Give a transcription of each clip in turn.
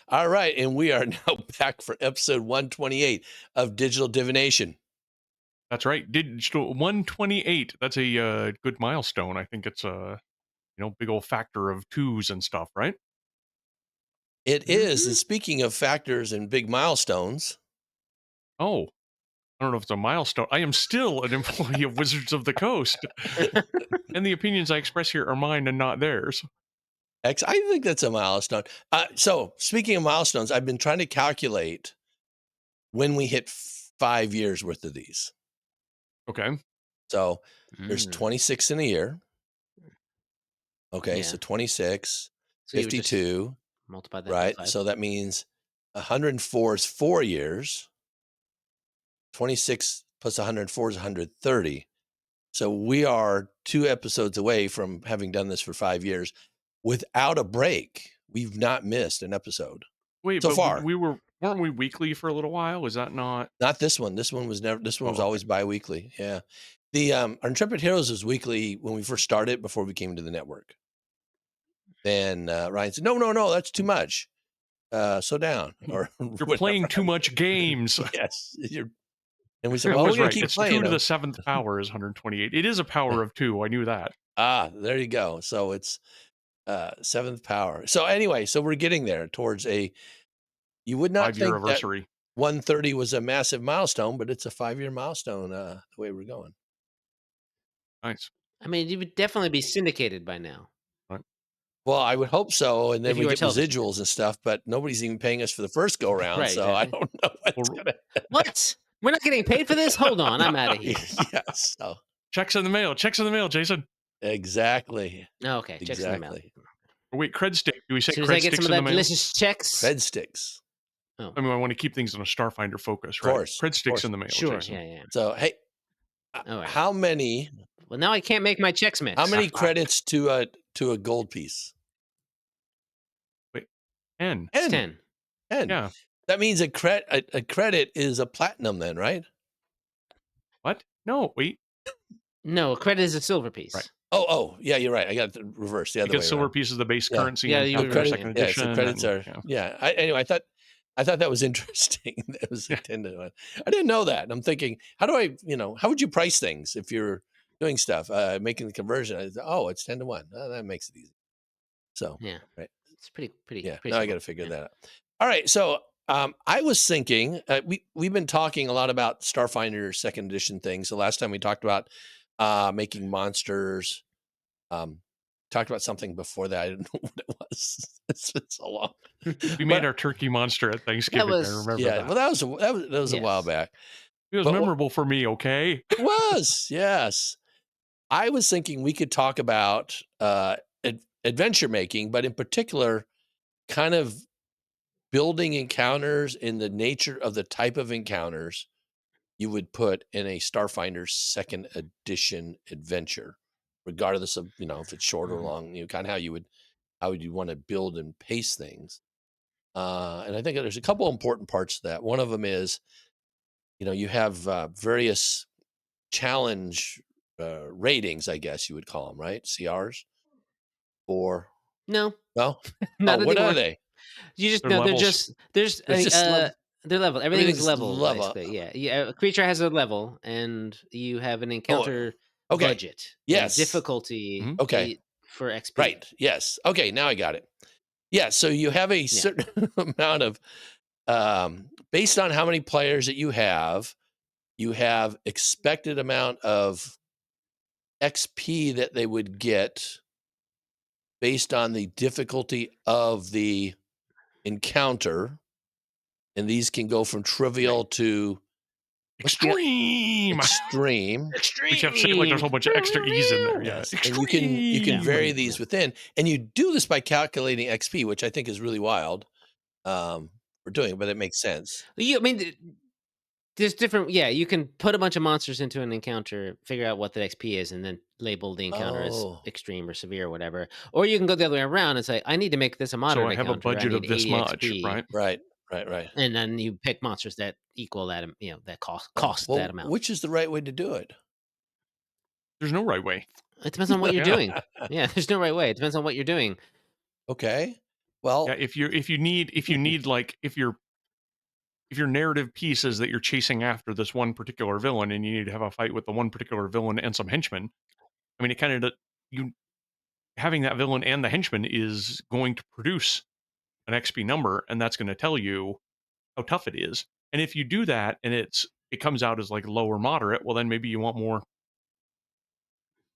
All right, and we are now back for episode 128 of Digital Divination. That's right. Digital 128. That's a good milestone. I think it's a big old factor of twos and stuff, right? It is, and speaking of factors and big milestones, Oh, I don't know if it's a milestone. I am still an employee of Wizards of the Coast, and the opinions I express here are mine and not theirs. I think that's a milestone. So, speaking of milestones, I've been trying to calculate when we hit 5 years worth of these. Okay. So, there's 26 in a year. Okay, Yeah. so 26, So you would just 52, multiply that by right? 5. So that means 104 is 4 years. 26 plus 104 is 130. So we are 2 episodes away from having done this for 5 years without a break. We've not missed an episode. Wait, so but far. weren't we weekly for a little while? Is that not? Not this one. This one was never. This one was always bi-weekly. Yeah, the our Intrepid Heroes was weekly when we first started before we came to the network. Then Ryan said, "No, that's too much. Slow down." Or You're playing too much games. Yes, and we said, I "Well, was we're going right. to keep It's playing." 2 to them. the 7th power is 128. It is a power of 2. I knew that. There you go. So it's 7th power. So anyway, so we're getting there towards a. You would not 5-year think that anniversary. 130 was a massive milestone, but it's a 5-year milestone. The way we're going. Nice. I mean, you would definitely be syndicated by now. Well, I would hope so, and then If we you were get television. residuals and stuff. But nobody's even paying us for the first go round, Right, so I exactly. don't know what's Well, gonna. What? We're not getting paid for this? Hold on, I'm out of here. Yes. So Checks in the mail. Checks in the mail, Jason. exactly. Oh, okay, checks in the mail. Exactly. Wait, cred stick. Do we say As soon as cred I get sticks some of in that the mail? delicious checks. Cred sticks. Oh, I mean, I want to keep things on a Starfinder focus, right? course, Cred of sticks course. in the mail. sure, Jason. yeah. So hey, All right. how many Well, now I can't make my checks mix. how many credits to a gold piece? Wait, 10. It's 10. 10. Yeah. That means a credit is a platinum then, right? What? No, wait. No, a credit is a silver piece. Right. Oh, yeah, you're right. I got it reversed the other way Because silver around. piece is the base Yeah. currency. Yeah, in you Calcutta reverse second it. Yeah, edition. so credits and, are Anyway, I thought that was interesting. That was a 10 to 1. I didn't know that. I'm thinking, how would you price things if you're doing stuff, making the conversion? It's 10 to 1. That makes it easy. So Yeah. right. It's pretty. Yeah. Pretty Now I simple. got to figure that out. All right. So I was thinking, we've been talking a lot about Starfinder second edition things. The last time we talked about making monsters. Talked about something before that. I didn't know what it was. It's been so long. We made our turkey monster at Thanksgiving. I remember Yeah, that. well, that was a while Yes. back. It was but memorable for me, okay? It was, yes. I was thinking we could talk about adventure making, but in particular, kind of building encounters in the nature of the type of encounters you would put in a Starfinder second edition adventure, regardless of if it's short or long. Kind of how would you want to build and pace things. And I think there's a couple important parts to that. One of them is, you have various challenge ratings, I guess you would call them, right? CRs or No, no? not What anymore. are they? You just They're no. They're levels. just they're level. Everything's level. level. Basically. Yeah. A creature has a level, and you have an encounter okay. budget. Yes. And difficulty. Okay. For XP. Right. Yes. Okay. Now I got it. Yeah. So you have a certain amount of, based on how many players that you have expected amount of XP that they would get based on the difficulty of the encounter. And these can go from trivial to Extreme. Which you have to say like there's a whole bunch of extra E's in there. Yes. Yeah. And you can vary these within. And you do this by calculating XP, which I think is really wild. We're doing it, but it makes sense. I mean, there's different. Yeah, you can put a bunch of monsters into an encounter, figure out what the XP is, and then label the encounter as extreme or severe or whatever. Or you can go the other way around and say, I need to make this a moderate encounter. So I have a budget of this much, XP. Right. And then you pick monsters that equal that, that cost that amount. Which is the right way to do it? There's no right way. It depends on what you're doing. Yeah, there's no right way. It depends on what you're doing. Okay. Well, Yeah, if you need like if your narrative piece is that you're chasing after this one particular villain and you need to have a fight with the one particular villain and some henchmen, I mean, it kind of you having that villain and the henchman is going to produce an XP number, and that's going to tell you how tough it is. And if you do that and it comes out as like low or moderate, well, then maybe you want more.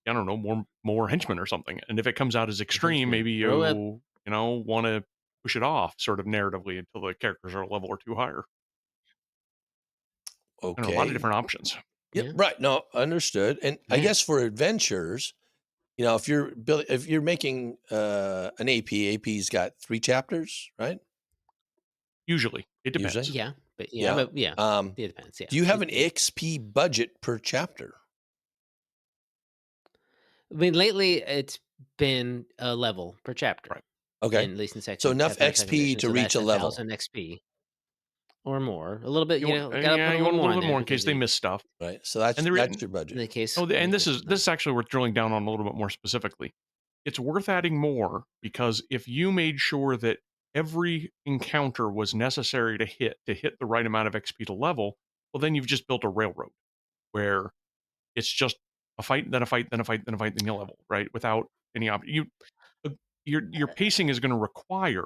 I don't know, more henchmen or something. And if it comes out as extreme, Henchmen. maybe Throw up. you know want to push it off sort of narratively until the characters are a level or two higher. There are a lot of okay. different options. Yep. Yeah. Right. No, understood. And I Yeah. guess for adventures, if you're making an AP's got 3 chapters, right? Usually, it Usually. depends. Yeah. But Yeah. yeah, Um, it depends. Yeah. do you have an XP budget per chapter? I mean, lately it's been a level per chapter, Right. Okay. in at least in So second enough Pathfinder second XP edition. to So reach that's a level, 1,000 XP or more. A little bit, got to Yeah, put a you little want a more little in bit there more in case because they miss stuff. right? So And that's your in budget. the case, oh, and this it's is not. actually worth drilling down on a little bit more specifically. It's worth adding more because if you made sure that every encounter was necessary to hit the right amount of XP to level, well, then you've just built a railroad where it's just a fight, then a fight, then a fight, then a fight, then you level, right? Without any uh, your pacing is going to require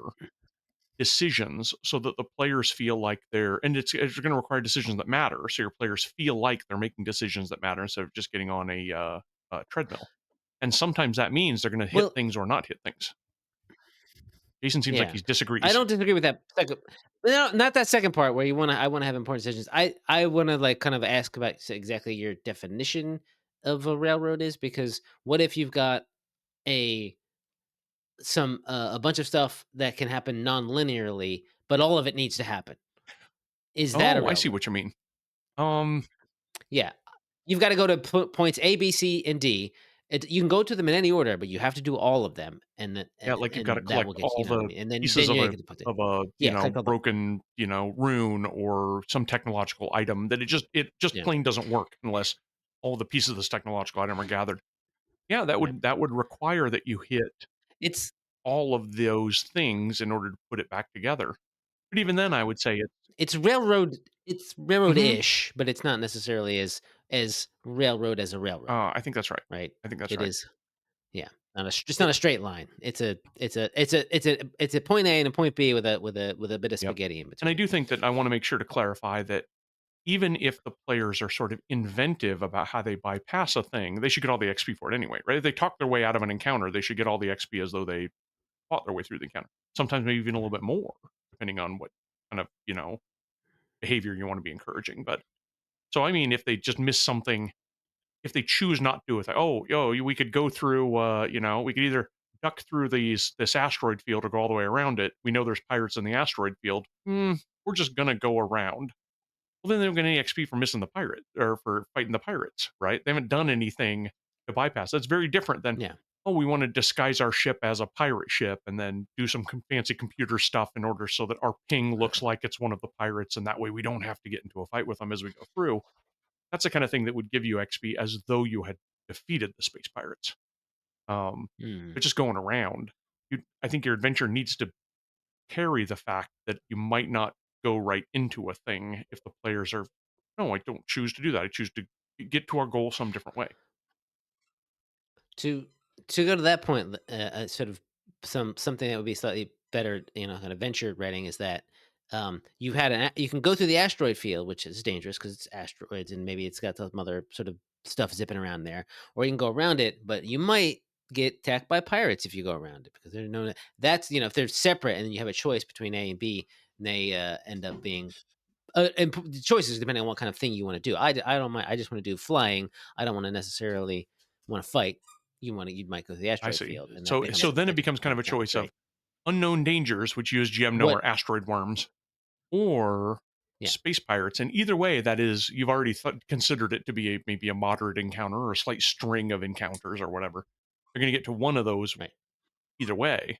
decisions so that the players feel like and it's going to require decisions that matter, so your players feel like they're making decisions that matter instead of just getting on a treadmill. And sometimes that means they're going to hit Well, things or not hit things. Jason seems like yeah, he I disagrees. don't disagree with that second. No, not that second part where I want to have important decisions. I want to like kind of ask about exactly your definition of a railroad is, because what if you've got a a bunch of stuff that can happen non-linearly, but all of it needs to happen? Is that a Oh, I see railroad? what you mean. Um, Yeah. You've got to go to points A, B, C, and D. You can go to them in any order, but you have to do all of them, and yeah, like you've got to and that collect will get you all know what I the mean. And pieces then you get to put it. of a Yeah, click all the broken rune or some technological item that it just yeah plain doesn't work unless all the pieces of this technological item are gathered. Yeah, right. that would require that you hit It's all of those things in order to put it back together. But even then, I would say it's railroad. It's mhm, railroad-ish, but it's not necessarily as railroad as a railroad, I think that's right. right? I think that's It right. is. Yeah, it's not a straight line. It's a point A and a point B with a bit of Yep. spaghetti in And I between. do think that I want to make sure to clarify that even if the players are sort of inventive about how they bypass a thing, they should get all the XP for it anyway, right? If they talk their way out of an encounter, they should get all the XP as though they fought their way through the encounter. Sometimes maybe even a little bit more, depending on what kind of, behavior you want to be encouraging. But so I mean, if they just miss something, if they choose not to do it, like, oh, we could go through, we could either duck through this asteroid field or go all the way around it. We know there's pirates in the asteroid field. We're just gonna go around. Well, then they don't get any XP for missing the pirate or for fighting the pirates, right? They haven't done anything to bypass. That's very different than, Yeah. oh, we want to disguise our ship as a pirate ship and then do some fancy computer stuff in order so that our ping looks like it's one of the pirates, and that way we don't have to get into a fight with them as we go through. That's the kind of thing that would give you XP as though you had defeated the space pirates. Mm. But just going around, I think your adventure needs to carry the fact that you might not go right into a thing if the players are, no, I don't choose to do that. I choose to get to our goal some different way. To go to that point, sort of something that would be slightly better, kind of venture writing is that you can go through the asteroid field, which is dangerous because it's asteroids and maybe it's got some other sort of stuff zipping around there, or you can go around it, but you might get attacked by pirates if you go around it because they're known. That's if they're separate and you have a choice between A and B, and they end up being the choices depending on what kind of thing you want to do. I don't mind. I just want to do flying. I don't want to necessarily want to fight. You might go to the I asteroid see. field, and So then it that becomes kind of a becomes choice of great. unknown dangers, which you as GM know What? are asteroid worms, or Yeah, space pirates. And either way, that is, you've already considered it to be maybe a moderate encounter or a slight string of encounters or whatever. You're going to get to one of those right. either way,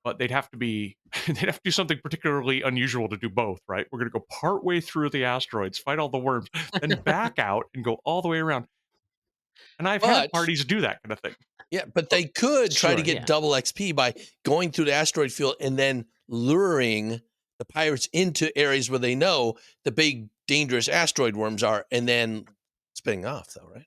but they'd have to they'd have to do something particularly unusual to do both, right? We're going to go part way through the asteroids, fight all the worms, then back out and go all the way around. And I've had But parties do that kind of thing. Yeah, but they could try to Sure, get yeah. double XP by going through the asteroid field and then luring the pirates into areas where they know the big dangerous asteroid worms are, and then spinning off, though, right?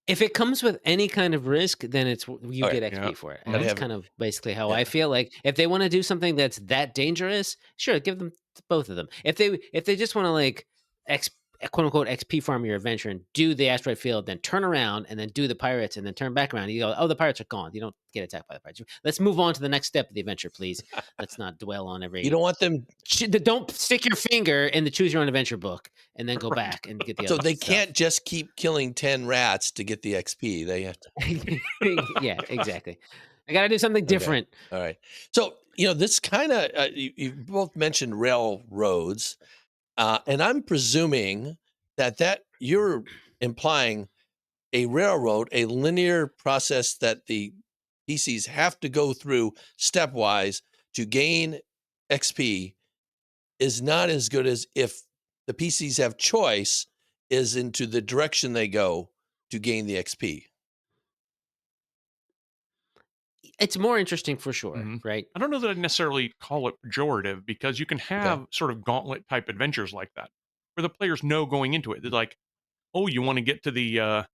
If it comes with any kind of risk, then you Okay, get Yeah. XP for it. gotta That's have kind of basically how yeah. I feel. Like if they want to do something that's that dangerous, sure, give them both of them. If they just want to like X quote unquote XP farm your adventure and do the asteroid field, then turn around and then do the pirates and then turn back around. You go, oh, the pirates are gone. You don't get attacked by the pirates. Let's move on to the next step of the adventure, please. Let's not dwell on You every. don't want them Don't stick your finger in the choose your own adventure book and then go Right. back and get the so other they stuff. can't just keep killing 10 rats to get the XP. They have to Yeah, exactly. I gotta do something okay. different. All right. So, this kinda, you both mentioned railroads, and I'm presuming that you're implying a railroad, a linear process that the PCs have to go through stepwise to gain XP is not as good as if the PCs have choice is into the direction they go to gain the XP. It's more interesting for sure, Mhm. right? I don't know that I'd necessarily call it pejorative because you can Okay. have sort of gauntlet type adventures like that where the players know going into it. They're like, oh, you want to get to the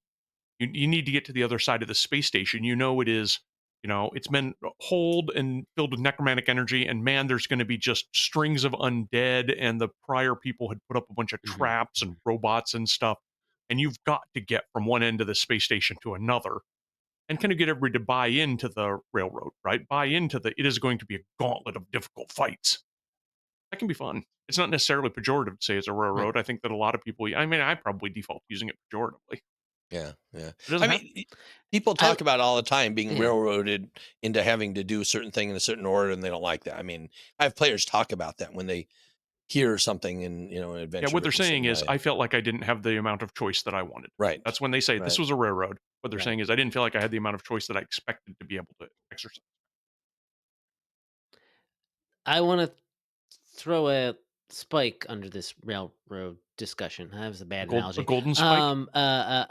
you need to get to the other side of the space station. You know it is, it's been holed and filled with necromantic energy, and man, there's going to be just strings of undead, and the prior people had put up a bunch of Mhm. traps and robots and stuff, and you've got to get from one end of the space station to another, and kind of get everybody to buy into the railroad, right? Buy into it is going to be a gauntlet of difficult fights. That can be fun. It's not necessarily pejorative to say it's a Right. railroad. I think that a lot of people, I mean, I probably default using it pejoratively. Yeah, yeah. It I doesn't have. mean, people I talk about all the time being yeah. railroaded into having to do a certain thing in a certain order, and they don't like that. I mean, I have players talk about that when they hear something in an Yeah, adventure what they're written a saying certain is, way. I felt like I didn't have the amount of choice that I wanted. Right, That's when they say this right. was a railroad. What they're Right. saying is, I didn't feel like I had the amount of choice that I expected to be able to exercise. I wanna throw a spike under this railroad discussion. That was a A, bad a analogy. golden spike. Um, uh,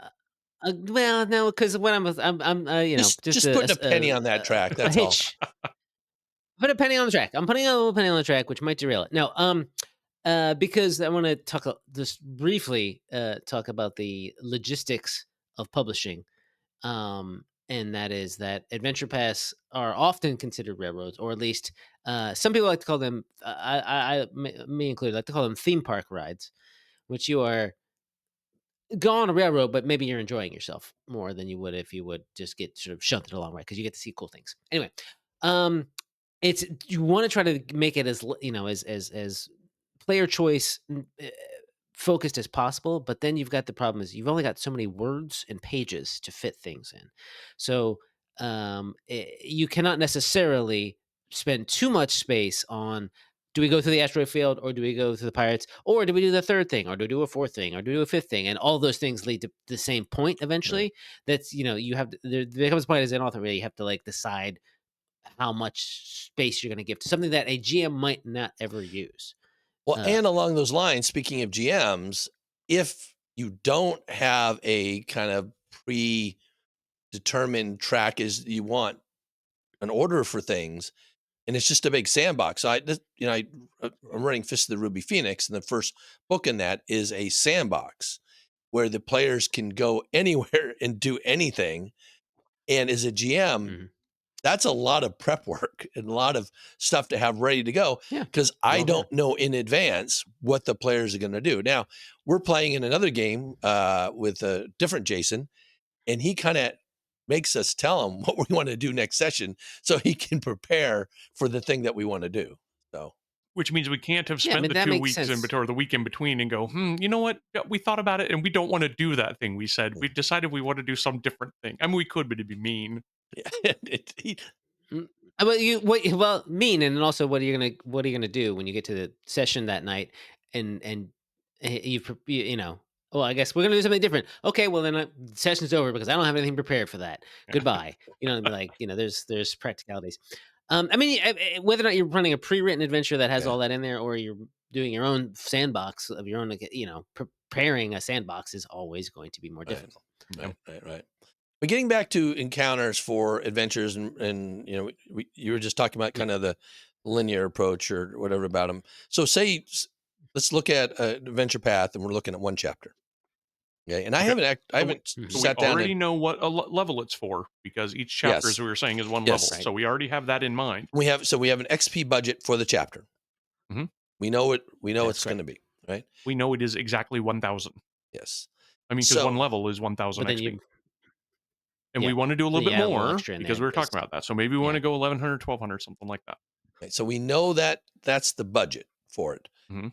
well, no, because when I'm, just Just putting a penny on that track. a That's all. hitch. Put a penny on the track. I'm putting a little penny on the track, which might derail it. No, because I want to just briefly talk about the logistics of publishing. And that is that adventure pass are often considered railroads, or at least some people like to call them. Me included, like to call them theme park rides, which you are go on a railroad, but maybe you're enjoying yourself more than you would if you would just get sort of shunted along, right? Because you get to see cool things. Anyway, um, it's you want to try to make it as as player choice focused as possible, but then you've got the problem is you've only got so many words and pages to fit things in. So you cannot necessarily spend too much space on do we go through the asteroid field or do we go through the pirates or do we do the third thing or do we do a fourth thing or do we do a fifth thing, and all those things lead to the same point Right. eventually. That's you have to, there comes a point as an author where you have to like decide how much space you're going to give to something that a GM might not ever use. Well, uh, and along those lines, speaking of GMs, if you don't have a kind of predetermined track as you want an order for things, and it's just a big sandbox. So I'm running Fist of the Ruby Phoenix, and the first book in that is a sandbox where the players can go anywhere and do anything. And as a GM, mhm. that's a lot of prep work and a lot of stuff to have ready to go Yeah. because I Well, yeah. don't know in advance what the players are going to do. Now, we're playing in another game with a different Jason, and he kind of makes us tell him what we want to do next session so he can prepare for the thing that we want to do. So, Which means we can't have Yeah, I spent mean, the that two makes weeks in sense. between or the week in between and go, you know what? Yeah, we thought about it and we don't want to do that thing we said. yeah. We've decided we want to do some different thing. I mean, we could, but it'd be mean. Mm, well, mean, and then also what are you gonna do when you get to the session that night, and you know, well, I guess we're gonna do something different. Okay, well then session's over because I don't have anything prepared for that. Yeah. Goodbye. Be like, there's practicalities. I mean, whether or not you're running a pre-written adventure that has Yeah. all that in there, or you're doing your own sandbox of your own, preparing a sandbox is always going to be more Right. difficult. Yeah. Right. But getting back to encounters for adventures, and you were just talking about Yeah. kind of the linear approach or whatever about them. So let's look at an adventure path, and we're looking at one chapter. Okay, and I Okay. haven't I So we, haven't Mhm. so we sat down already and know what level it's for because each chapter, as yes, we were saying, is one level. yes, Right. So we already have that in mind. we have an XP budget for the chapter. Hmm. We know That's it's going to correct. be right. We know it is exactly 1,000. Yes. I mean, because one So level is 1,000 But then XP. you And we yeah. want to do a But little then you bit add a little more extra in because there we were because talking about that. So maybe we want yeah. to go 1,100, 1,200, something like that. so we know that that's the budget for it. Hmm.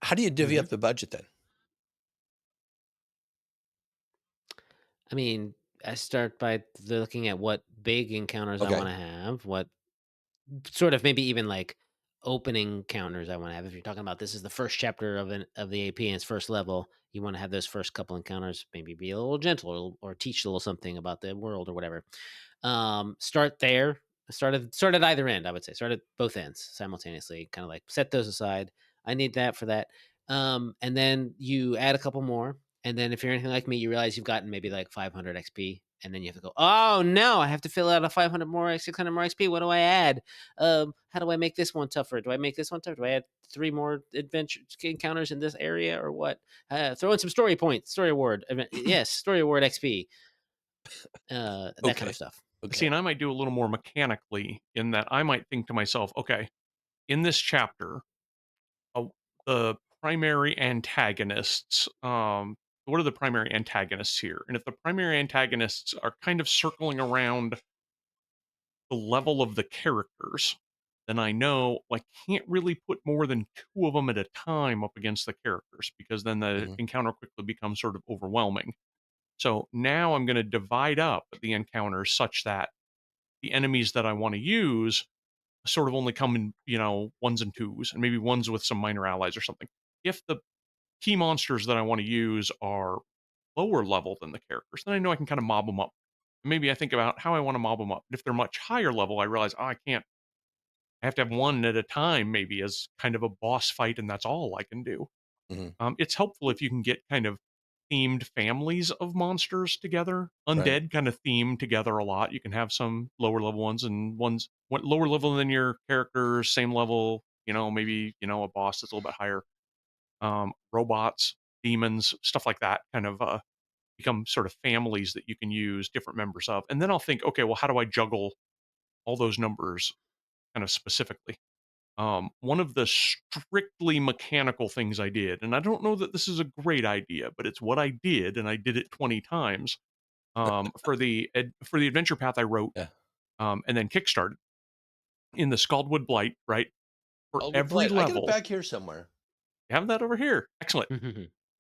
How do you divvy Mhm. up the budget then? I mean, I start by looking at what big encounters I Okay. wanna have, what sort of maybe even like opening counters I want to have. If you're talking about this is the first chapter of the AP and its first level, you want to have those first couple encounters maybe be a little gentle or teach a little something about the world or whatever. Start there. Start at either end. I would say start at both ends simultaneously. Kind of like set those aside. I need that for that. And then you add a couple more. And then if you're anything like me, you realize you've gotten maybe like 500 XP, and then you have to go, oh no, I have to fill out a 500 more, 600 more XP. What do I add? How do I make this one tougher? Do I make this one tougher? Do I add 3 more adventure encounters in this area or what? Throw in some story points, story award. Yes, story award XP. That kind of Okay. stuff. See, Okay. and I might do a little more mechanically in that I might think to myself, okay, in this chapter, uh, the primary antagonists, what are the primary antagonists here? And if the primary antagonists are kind of circling around the level of the characters, then I know I can't really put more than 2 of them at a time up against the characters because then the Hmm. encounter quickly becomes sort of overwhelming. So now I'm going to divide up the encounters such that the enemies that I want to use sort of only come in, ones and twos, and maybe ones with some minor allies or something. If the key monsters that I want to use are lower level than the characters, then I know I can kind of mob them up. Maybe I think about how I want to mob them up. If they're much higher level, I realize, oh, I can't. I have to have one at a time, maybe as kind of a boss fight, and that's all I can do. Hmm. It's helpful if you can get kind of themed families of monsters together. Right. Undead kind of theme together a lot. You can have some lower level ones and ones what lower level than your characters, same level. Maybe a boss that's a little bit higher. Robots, demons, stuff like that. Kind of become sort of families that you can use different members of. And then I'll think, okay, well, how do I juggle all those numbers kind of specifically? One of the strictly mechanical things I did, and I don't know that this is a great idea, but it's what I did, and I did it 20 times for the adventure path I wrote, Yeah. and then kickstarted in the Scaldwood Blight. Right, for Aldwood every Blight. I got it level, back here somewhere. you have that over here. Excellent.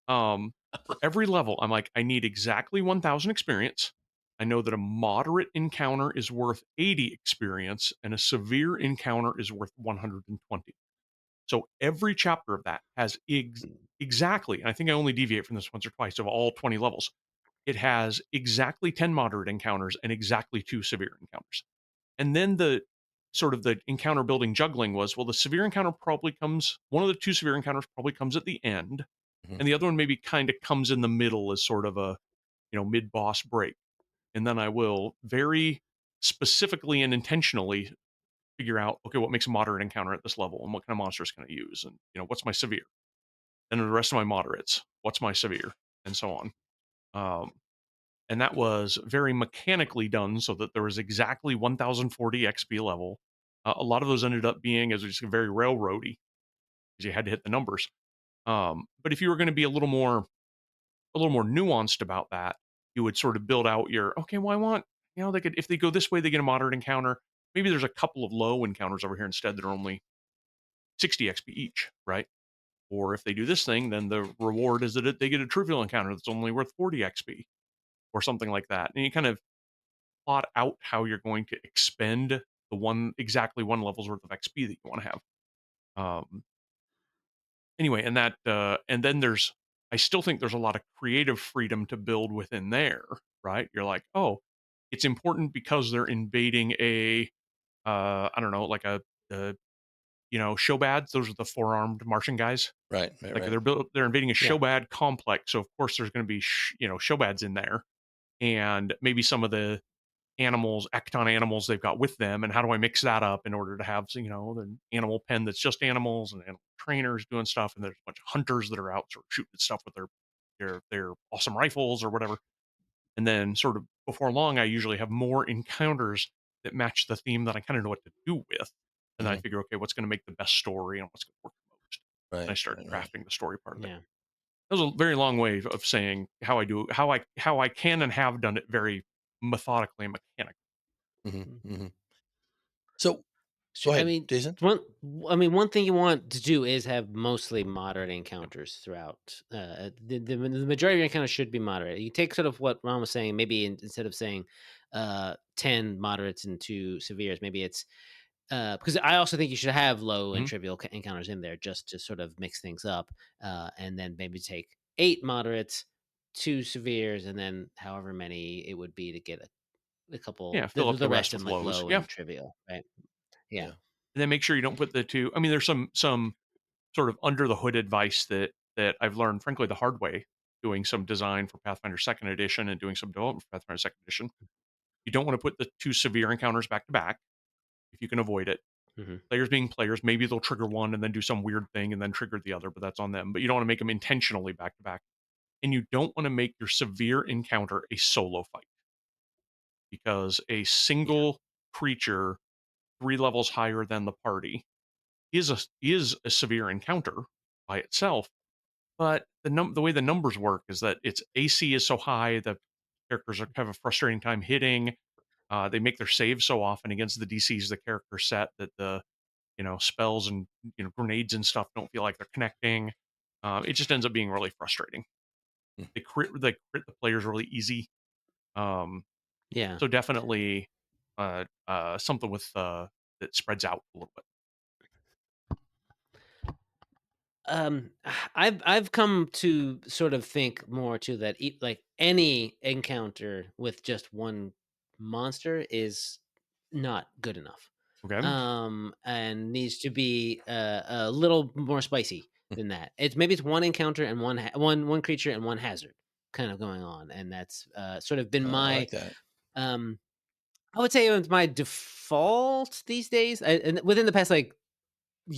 Um, for every level, I'm like, I need exactly 1,000 experience. I know that a moderate encounter is worth 80 experience, and a severe encounter is worth 120. So every chapter of that has exactly, and I think I only deviate from this once or twice of all 20 levels. It has exactly 10 moderate encounters and exactly 2 severe encounters. And then the sort of the encounter building juggling was, well, the severe encounter probably comes, one of the 2 severe encounters probably comes at the end, Hmm. and the other one maybe kind of comes in the middle as sort of a, mid boss break. And then I will very specifically and intentionally figure out, okay, what makes a moderate encounter at this level and what kind of monsters can I use? And, what's my severe? And the rest of my moderates, what's my severe? And so on. Um, and that was very mechanically done so that there was exactly 1040 XP level. A lot of those ended up being as just very railroady because you had to hit the numbers. But if you were going to be a little more nuanced about that, you would sort of build out your, okay, well, I want, they could, if they go this way, they get a moderate encounter. Maybe there's a couple of low encounters over here instead that are only 60 XP each, right? Or if they do this thing, then the reward is that they get a trivial encounter that's only worth 40 XP or something like that. And you kind of plot out how you're going to expend exactly one level's worth of XP that you want to have. Um, anyway, and then I still think there's a lot of creative freedom to build within there, right? You're like, oh, it's important because they're invading I don't know, like a show bads. Those are the 4-armed Martian guys. Right. Right. Like Right. they're invading a Yeah. Shobad complex, so of course there's going to be Shobads in there, and maybe some of the animals, ecton animals they've got with them, and how do I mix that up in order to have, the animal pen that's just animals and animal trainers doing stuff, and there's a bunch of hunters that are out sort of shooting at stuff with their awesome rifles or whatever. And then sort of before long, I usually have more encounters that match the theme that I kind of know what to do with. And then I Mhm. figure, okay, what's going to make the best story and what's going to work the most. And I Right, start right, right. crafting the story part of it. Yeah. That was a very long way of saying how I can and have done it very methodically and mechanically. Mhm, Mm. mhm. So Sure. go I ahead, mean, Jason. one thing you want to do is have mostly moderate Yep. encounters throughout. The majority of your encounters should be moderate. You take sort of what Ron was saying. Maybe instead of saying 10 moderates and 2 severes, maybe it's because I also think you should have low and Mhm. trivial encounters in there just to sort of mix things up, and then maybe take 8 moderates, 2 severes, and then however many it would be to get a couple Yeah, fill up the the rest rest in with like lows. low Yeah. and trivial, right? Yeah. Yeah. And then make sure you don't put the two. I mean, there's some sort of under the hood advice that I've learned, frankly, the hard way, doing some design for Pathfinder Second Edition and doing some development for Pathfinder Second Edition. You don't want to put the two severe encounters back to back if you can avoid it. Hmm. Players being players, maybe they'll trigger one and then do some weird thing and then trigger the other, but that's on them. But you don't want to make them intentionally back to back. And you don't want to make your severe encounter a solo fight, because a Yeah. single creature 3 levels higher than the party is a severe encounter by itself. But the way the numbers work is that its AC is so high, the characters have a frustrating time hitting. They make their saves so often against the DCs the character set that the spells and grenades and stuff don't feel like they're connecting. It just ends up being really frustrating. Mm. They crit the players really easy. Um, Yeah. so definitely something with that spreads out a little bit. Um, I've come to sort of think more to that like any encounter with just one monster is not good enough. Okay. And needs to be a little more spicy Mm. than that. It's one encounter and one creature and one hazard kind of going on, and that's sort of been I my like that. um I would say it's my default these days, and within the past like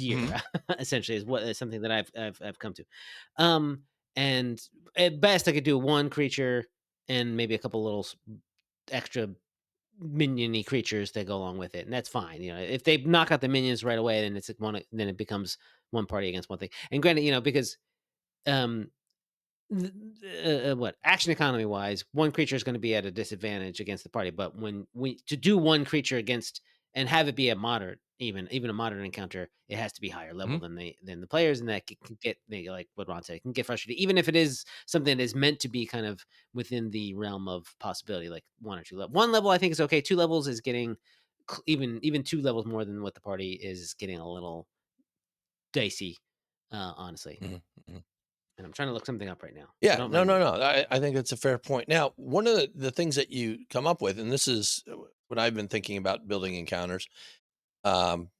Hmm. year, essentially, is something that I've come to. Um, and at best, I could do one creature and maybe a couple little extra miniony creatures that go along with it, and that's fine. If they knock out the minions right away, then then it becomes one party against one thing. And granted, because um, what action economy wise, one creature is going to be at a disadvantage against the party. But when we to do one creature against and have it be a moderate, even a moderate encounter, it has to be higher level Hmm. than the players, and that can get like what Ron said, can get frustrated, even if it is something that is meant to be kind of within the realm of possibility, like 1 or 2 level. 1 level, I think is okay. 2 levels is getting even 2 levels more than what the party is getting a little dicey, honestly. Mhm, mhm. And I'm trying to look something up right now, so Yeah, don't no, mind no, me. no. I think that's a fair point. Now, one of the things that you come up with, and this is what I've been thinking about building encounters, um,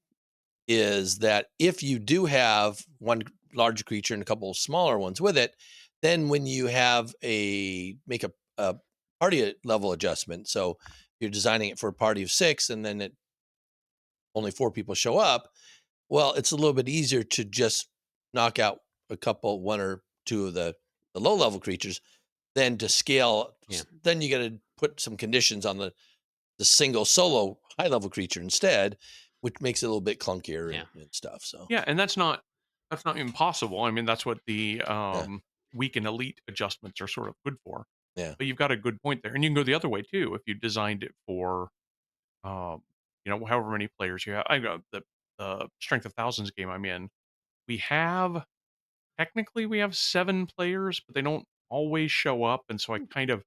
is that if you do have one large creature and a couple of smaller ones with it, then when you have make a party level adjustment, so you're designing it for a party of 6, and then only 4 people show up. Well, it's a little bit easier to just knock out one or two of the low level creatures than to scale. Yeah, Then you got to put some conditions on the single solo high level creature instead, which makes it a little bit clunkier yeah. and stuff. So Yeah, and that's not impossible. I mean, that's what the yeah, weak and elite adjustments are sort of good for. yeah. But you've got a good point there, and you can go the other way too if you designed it for um, however many players you have. I got the Strength of Thousands game I'm in. We have technically we have 7 players, but they don't always show up, and so I kind of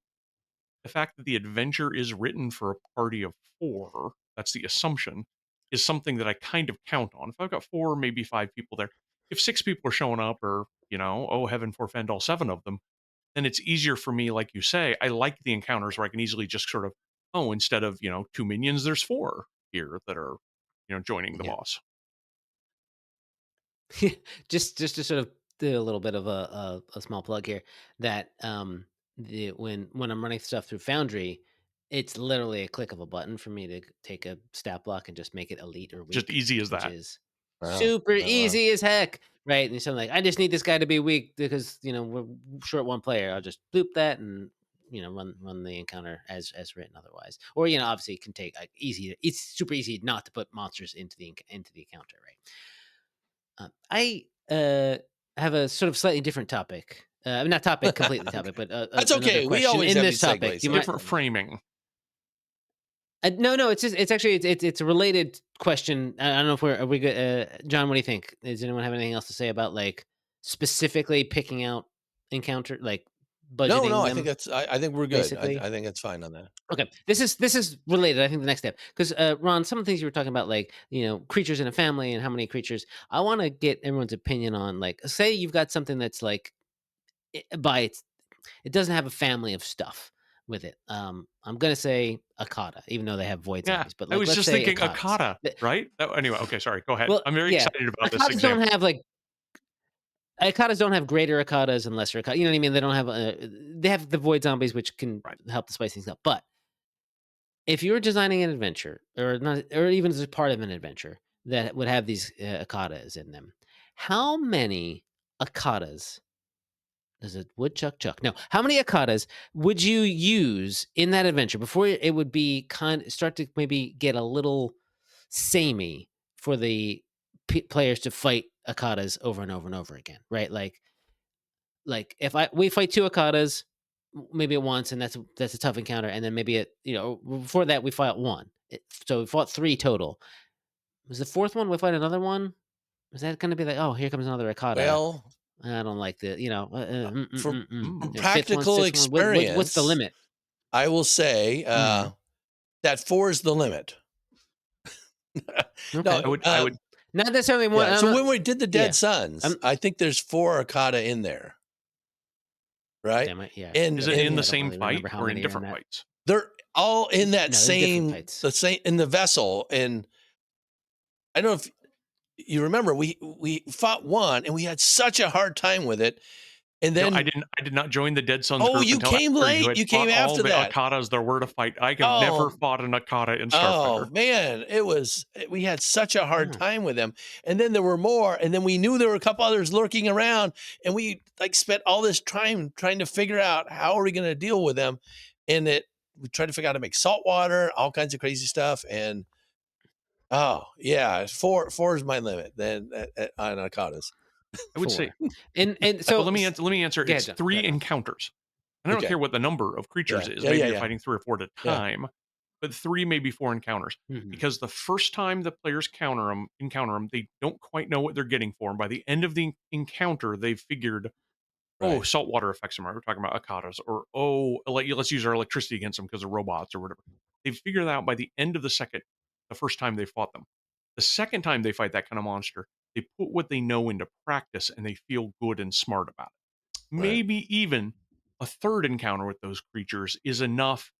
the fact that the adventure is written for a party of 4, that's the assumption, is something that I kind of count on. If I've got 4, maybe 5 people there, if 6 people are showing up, or, oh, heaven forfend all 7 of them, then it's easier for me, like you say. I like the encounters where I can easily just sort of, oh, instead of, 2 minions, there's 4 here that are, joining the Yeah. boss. Just to sort of do a little bit of a small plug here, that when I'm running stuff through Foundry, it's literally a click of a button for me to take a stat block and just make it elite or Just weak, easy as which that. is Wow. super Oh, wow. easy as heck, right? And so I'm like, I just need this guy to be weak because we're short one player. I'll just bloop that and run the encounter as written otherwise. Or obviously it can take like it's super easy not to put monsters into the encounter, right? I have a sort of slightly different topic. Not topic, completely Okay. topic, but That's another okay. We question always in have this these topic. segues, Do you so mind? it's Different all good. framing. No, it's actually it's a related question. I don't know if are we good. John, what do you think? Does anyone have anything else to say about like specifically picking out encounter, like No, budgeting I think them, I think we're good. basically? I think it's fine on that. Okay, this is related. I think the next step, because Ron, some of the things you were talking about, like creatures in a family and how many creatures. I want to get everyone's opinion on, like, say you've got something that's like by it doesn't have a family of stuff with it. I'm gonna say Akata, even though they have void Yeah, zombies, but I like was let's just say thinking Akatas. Akata, right? Anyway, okay, sorry. Go ahead. Well, I'm very yeah, excited about this Akatas don't example. have like Akatas don't have greater Akatas and lesser Akatas. You know what I mean? They don't have they have the void zombies, which can Right. help to spice things up. But if you're designing an adventure, or not, or even as a part of an adventure that would have these Akatas in them, how many Akatas does it woodchuck chuck? No. How many Akatas would you use in that adventure before it would be start to maybe get a little samey for the players to fight Akatas over and over and over again, right? Like if we fight two Akatas maybe at once, and that's a tough encounter, and then maybe before that we fought one, so we fought three total. Was the fourth one we fight another one? Is that going to be like, oh, here comes another Akata? Well, I don't like the, from fifth one, practical sixth one. What's the experience, limit? I will say Mhm. that 4 is the limit. No, Okay. I would Not necessarily one. yeah. I'm So not. when we did the Dead Yeah. Sons, I think there's 4 Akata in there, right? Damn it. Yeah. is And it in Yeah. the I don't same really fight remember how or in many are in different that. fights? they're all in that No, in different same fights. the same in the vessel. And I don't know if you remember, we fought one and we had such a hard time with it. And No, then I did not join the Dead Sons oh, group you until came after you late. had You fought came all after the that. Akatas there were to fight. I have never Oh, fought an Akata in oh Starfinder. man, we had such a hard Oh. time with them. And then there were more, and then we knew there were a couple others lurking around, and we like spent all this time trying to figure out how are we going to deal with them. And we tried to figure out how to make salt water, all kinds of crazy stuff. And oh yeah, four is my limit then on avocados. I would say, Four. And well, so let me answer. go ahead, It's John. Go 3 ahead, Ron. encounters. And I don't Okay. care what the number of creatures Yeah. is. Yeah. Maybe Yeah. you're Yeah. fighting 3 or 4 at a Yeah. time, but 3, maybe 4 encounters. Mhm. Because the first time the players encounter them, they don't quite know what they're getting for them. By the end of the encounter, they've figured, oh, Right. saltwater affects them. Right? We're talking about Akatas, or oh, let's use our electricity against them because they're robots or whatever. They've figured that out by the end of the first time they fought them. The second time they fight that kind of monster, they put what they know into practice and they feel good and smart about it. Right. Maybe even a third encounter with those creatures is enough.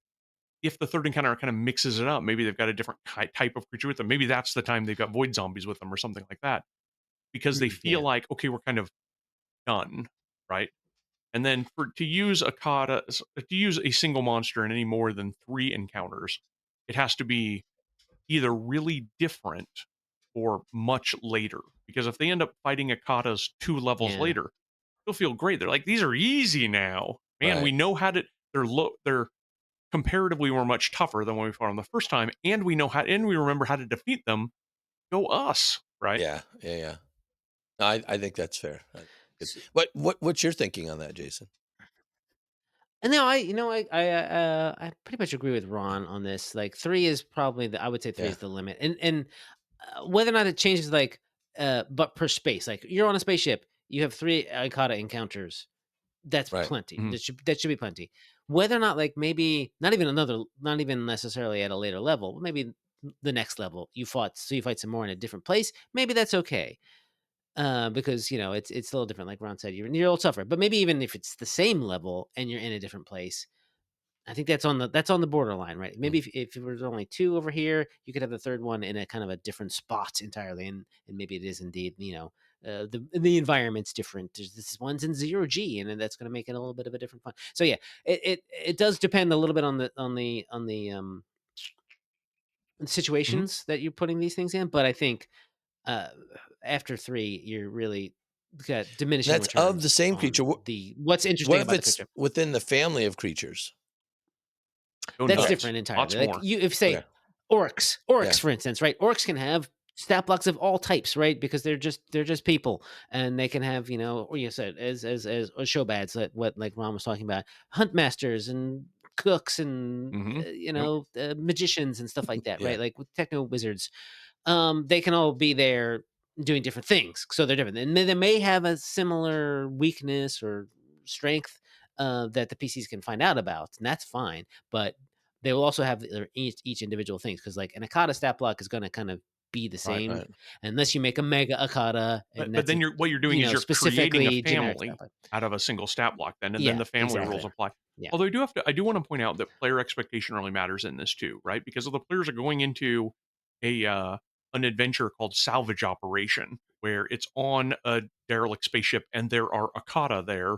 If the third encounter kind of mixes it up, maybe they've got a different type of creature with them. Maybe that's the time they've got void zombies with them or something like that, because they feel Yeah. like, okay, we're kind of done, right? And then to use to use a single monster in any more than 3 encounters, it has to be either really different or much later. Because if they end up fighting Akatas 2 levels Yeah. later, they'll feel great. They're like, these are easy now. Man, we Right. know how to they're comparatively were much tougher than when we fought them the first time, and we remember how to defeat them. Go us, right? Yeah. Yeah. Yeah. No, I think that's fair. Good. So, What's your thinking on that, Jason? and no, I pretty much agree with Ron on this. Like three is probably I would say three Yeah. is the limit, and whether or not it changes, like, but per space, like you're on a spaceship, you have three Ikata encounters. That's Right. plenty. Mhm. That should be plenty. Whether or not, like, maybe not even necessarily at a later level, but maybe the next level you fight some more in a different place. Maybe that's okay. Because it's a little different. Like Ron said, you're a little tougher. But maybe even if it's the same level and you're in a different place, I think that's on the borderline, right? Mm. Maybe if there was only 2 over here, you could have the 3rd one in a kind of a different spot entirely, and maybe it is indeed, the environment's different. This one's in 0 G, and then that's gonna make it a little bit of a different fun. So, yeah, it does depend a little bit on the Mhm. situations that you're putting these things in, but I think, uh, after 3, you're really got diminishing That's of the returns same on creature. what's What interesting if about the it's creature. within the family of creatures? Oh, That's Okay. nuts. different Lots entirely. Like, more. if Okay. say orcs, Yeah. for instance, right? Orcs can have stat blocks of all types, right? Because they're just people, and they can have, or you said as show bads, what like Ron was talking about, hunt masters and cooks and Mhm. Yep. magicians and stuff like that, Yeah. right? Like with techno wizards, they can all be there doing different things, so they're different, and they may have a similar weakness or strength that the PCs can find out about, and that's fine. But they will also have each individual things, because like an Akata stat block is going to kind of be the Right. same, Right. unless you make a mega Akata, But and but that's then a what you're doing is you're creating a specifically generic stat family block. out of a single stat block then, and then Yeah, the family rules exactly. apply. Yeah, Although I do want to point out that player expectation really matters in this too, right? Because if the players are going into a an adventure called Salvage Operation, where it's on a derelict spaceship and there are Akata there,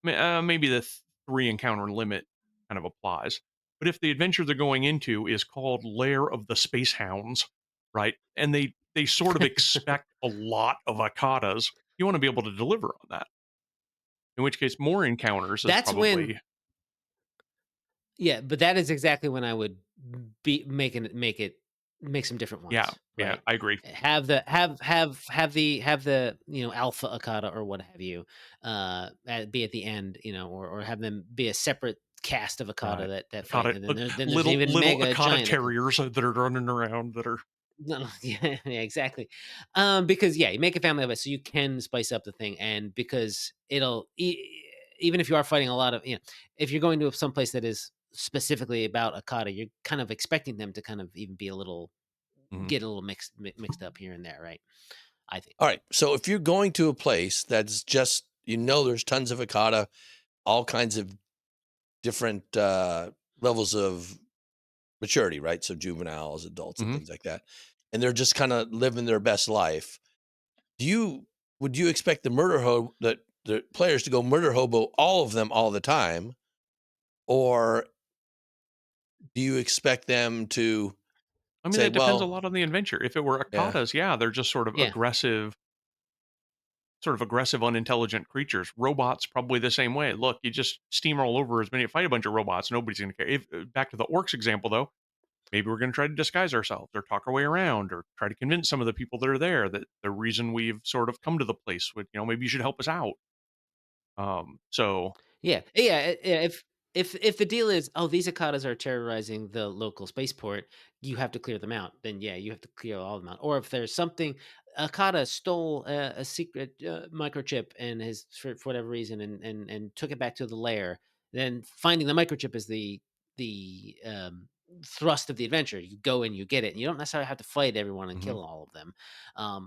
maybe the 3 encounter limit kind of applies. But if the adventure they're going into is called Lair of the Space Hounds, right, and they sort of expect a lot of Akatas, you want to be able to deliver on that. In which case, more encounters is that's when. probably Yeah, but that is exactly when I would be making it make some different yeah, ones, yeah, right? I agree. Have the alpha Akata or what have you, be at the end, or have them be a separate cast of Akata Right, that fight, Akata, and then there's little even little mega Akata giant that can. terriers that are running around that are No, yeah, yeah, exactly. Because yeah, you make a family of it, so you can spice up the thing, and because even if you are fighting a lot of, if you're going to some place that is specifically about Akata, you're kind of expecting them to kind of even be mhm, get a little mixed up here and there, right? I think. All right. So if you're going to a place that's just, there's tons of Akata, all kinds of different levels of maturity, right? So juveniles, adults, and mhm. things like that, and they're just kind of living their best life. Do you Would you expect the players to go murder hobo all of them all the time, or do you expect them to I mean, say, that depends a well, lot on the adventure. If it were yeah, Akatas, yeah, they're just Yeah, sort of aggressive, unintelligent creatures. Robots probably the same way. Look, you just steamroll over as many, fight a bunch of robots. Nobody's going to care. Back to the orcs example, though, maybe we're going to try to disguise ourselves or talk our way around or try to convince some of the people that are there that the reason we've sort of come to the place would, maybe you should help us out. So yeah. If the deal is, oh, these Akatas are terrorizing the local spaceport, you have to clear them out. Then yeah, you have to clear all of them out. Or if there's something, Akata stole a secret microchip and has for whatever reason, and took it back to the lair. Then finding the microchip is the thrust of the adventure. You go and you get it, and you don't necessarily have to fight everyone and mhm. kill all of them,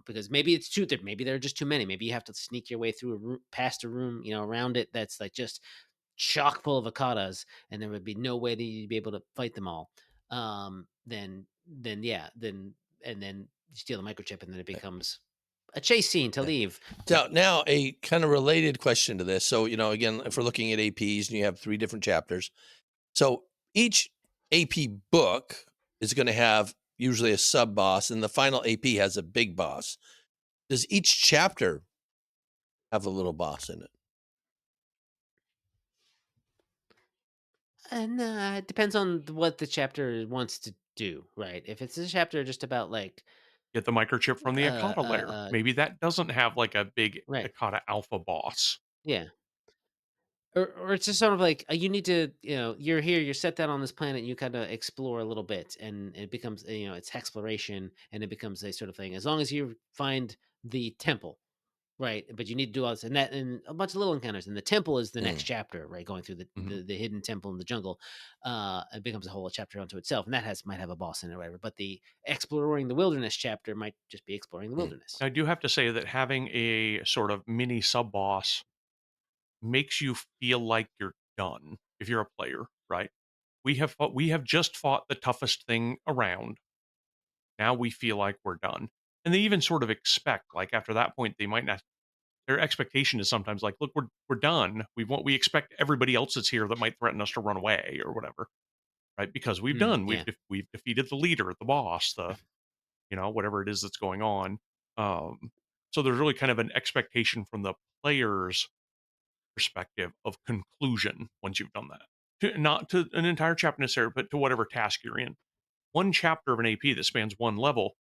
because maybe it's too. Maybe there are just too many. Maybe you have to sneak your way through past a room, around it that's like just chock full of Akatas, and there would be no way that you'd be able to fight them all. Then yeah, and then you steal the microchip, and then it becomes a chase scene to yeah. leave. So now a kind of related question to this. So, again, if we're looking at APs and you have 3 different chapters, so each AP book is going to have usually a sub boss, and the final AP has a big boss. Does each chapter have a little boss in it? And it depends on what the chapter wants to do, right? If it's a chapter just about like, Get the microchip from the uh, Akata uh, layer. uh Maybe that doesn't have like a big right, Akata alpha boss. yeah. Or it's just sort of like, you need to, you're here, you're set down on this planet, and you kind of explore a little bit, and it becomes, it's exploration, and it becomes a sort of thing. As long as you find the temple, right? But you need to do all this and that, and a bunch of little encounters. And the temple is the next Mm. chapter, right? Going through the Mhm. the, the hidden temple in the jungle, it becomes a whole chapter unto itself, and that might have a boss in it or whatever. But the exploring the wilderness chapter might just be exploring the Mm. wilderness. I do have to say that having a sort of mini sub boss makes you feel like you're done if you're a player, right? we have just fought the toughest thing around. Now we feel like we're done. And they even sort of expect, like after that point, they might not. Their expectation is sometimes like, look, we're done. We expect everybody else that's here that might threaten us to run away or whatever, right? Because Yeah. we've defeated the leader, the boss, the whatever it is that's going on. Um, so there's really kind of an expectation from the players' perspective of conclusion once you've done that. Not to an entire chapter necessarily, but to whatever task you're in. One chapter of an AP that spans one level,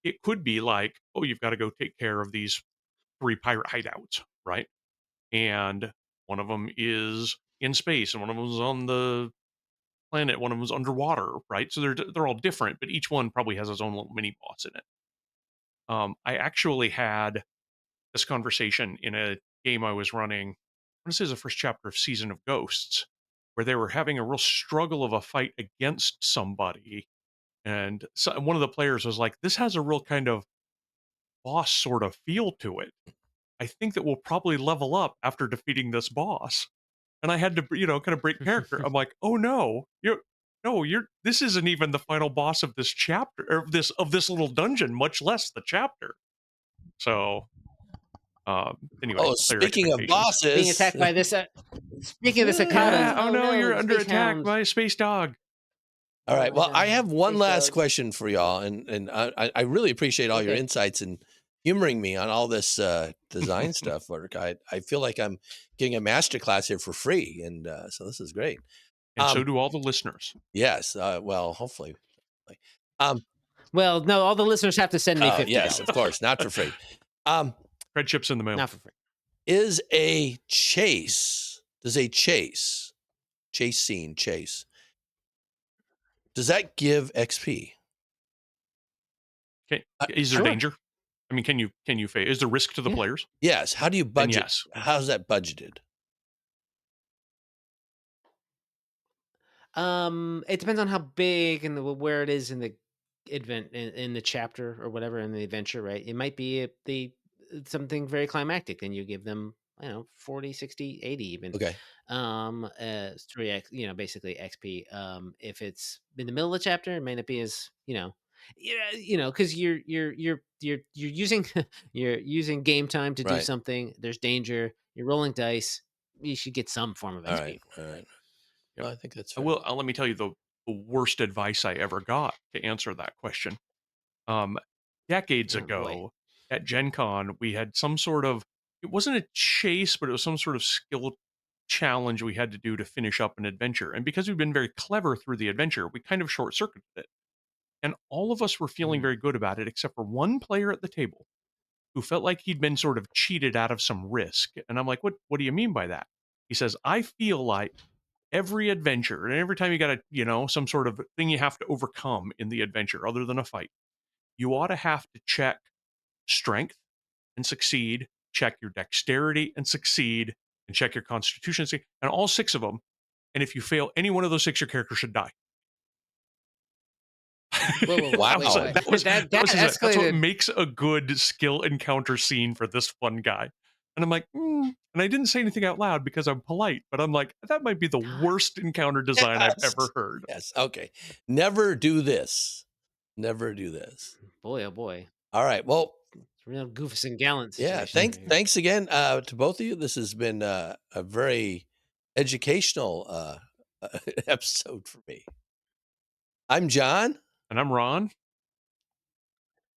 it could be like, oh, you've got to go take care of these 3 pirate hideouts, right? And one of them is in space, and one of them is on the planet, one of them is underwater, right? So they're all different, but each one probably has its own little mini boss in it. I actually had this conversation in a game I was running. I want to say it was the first chapter of Season of Ghosts, where they were having a real struggle of a fight against somebody, and so one of the players was like, "This has a real kind of boss sort of feel to it. I think that we'll probably level up after defeating this boss." And I had to, kind of break character. I'm like, "Oh no, you're this isn't even the final boss of this chapter or of this little dungeon, much less the chapter." So, anyway, Oh, player speaking of expectations. Being bosses. attacked by this. Speaking of this Yeah. Akatas, Oh oh no, no, you're the under space attack hound. by a space dog. All right. Oh Well, I no, have one space last dogs. question for y'all, and I really appreciate all your Okay. insights and humoring me on all this design stuff. Work. I feel like I'm getting a master class here for free, and so this is great. And so do all the listeners. Yes. Well, hopefully. Um. Well, no, all the listeners have to send me $50. Yes, of course, not for free. Red chips in the mail. Not for free. Is a chase? Does a chase scene Does that give XP? Okay. Is there Sure. danger? I mean, is there risk to the Yeah. players? Yes. How do you Then budget? yes. How's that budgeted? It depends on how big and where it is in the event in the chapter or whatever in the adventure, right? It might be something very climactic, and you give them, 40, 60, 80 even. Okay. 3x, basically XP. If it's in the middle of the chapter, it may not be as, because you're using you're using game time to do Right. something. There's danger. You're rolling dice. You should get some form of All XP. right. All right. Yep. Well, I think that's I fair. will. Let me tell you the worst advice I ever got to answer that question. Decades Oh boy. ago at Gen Con, we had some sort of, it wasn't a chase, but it was some sort of skill challenge we had to do to finish up an adventure. And because we've been very clever through the adventure, we kind of short circuited it. And all of us were feeling Mm. very good about it, except for one player at the table who felt like he'd been sort of cheated out of some risk. And I'm like, what do you mean by that? He says, I feel like every adventure and every time you got some sort of thing you have to overcome in the adventure other than a fight, you ought to have to check strength and succeed, check your dexterity and succeed, and check your constitution and succeed, and all 6 of them. And if you fail any one of those 6, your character should die. Whoa, whoa, whoa! Wow. Wait, wait. That was that that's what escalated. makes a good skill encounter scene for this fun guy. And I'm like, and I didn't say anything out loud because I'm polite, but I'm like, that might be the worst encounter design I've Yes. ever heard. Yes. Okay. Never do this. Never do this. Boy, oh boy! All right. Well, It's a real goofus and gallant yeah. situation over here. Thanks again to both of you. This has been a very educational episode for me. I'm John. And I'm Ron.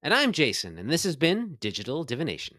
And I'm Jason, and this has been Digital Divination.